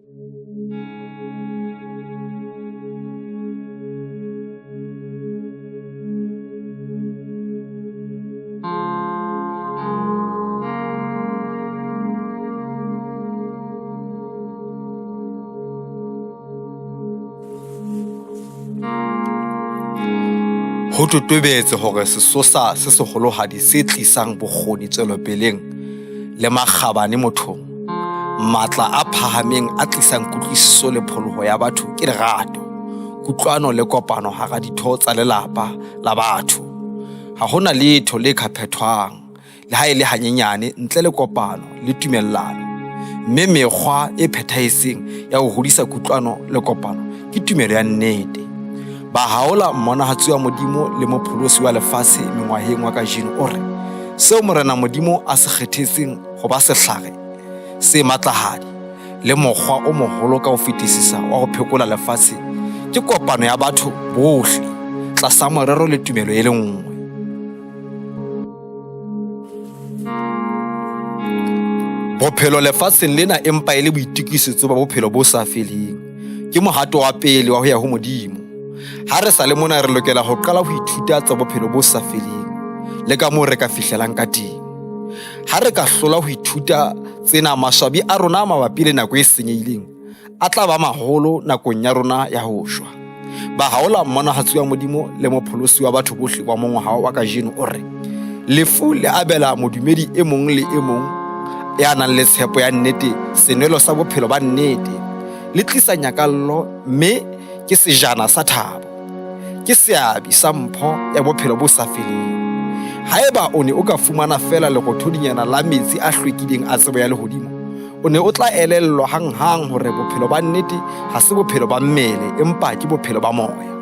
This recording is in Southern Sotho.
Ho totobetse hore sesosa se seholohadi se tlisang bokgoni tswelopeleng le makgabane mothong, matla a phahameng a tlisang kutlwisiso le pholoho ya batho ke lerato, kutlwano le kopano hara ditho tsa lelapa la batho. Ha hona letho le ka phethwang le ha e le hanyenyane ntle le kopano le tumellano. Mme mekgwa e phethahetseng ya ho hodisa kutlwano le kopano ke tumelo ya nnete. Ba haola mmonahatsi wa Modimo le mopholosi wa lefatshe mengwaheng wa kajeno o re, seo Morena Modimo a se kgethetseng ho ba sehlare se matlahadi le mokgwa o moholo ka ho fetisisa wa ho phekola lefatshe ke kopano ya batho bohle tlasa morero le tumelo e le nngwe. Bophelo lefatsheng lena empa e le boitokisetso ba bophelo bo sa feleng ke mohato wa pele wa ho ya ho Modimo. Ha re sa le mona re lokela ho qala ho ithuta tsa bophelo bo sa feleng le ka moo re ka fihlelang ka teng. Ha re ka hlola ho ithuta tsena, maswabi a rona mabapi le nako e senyehileng a tla ba maholo nakong ya rona ya ho shwa. Ba haola mmonahatsi wa Modimo le mopholosi wa batho bohle wa mongwaha wa kajeno o re, lefu le abela modumedi e mong le e mong ya nang le tshepo ya nnete senwelo sa bophelo ba nnete, le tlisa nyakallo, mme ke sejana sa thabo, ke seabi sa mpho ya bophelo bo sa feleng. Haeba o ne o ka fumana fela lerothodinyana la metsi a hlwekileng a tsebo ya lehodimo, o ne o tla elellwa hanghang hore bophelo ba nnete ha se bophelo ba mmele empa ke bophelo ba moya.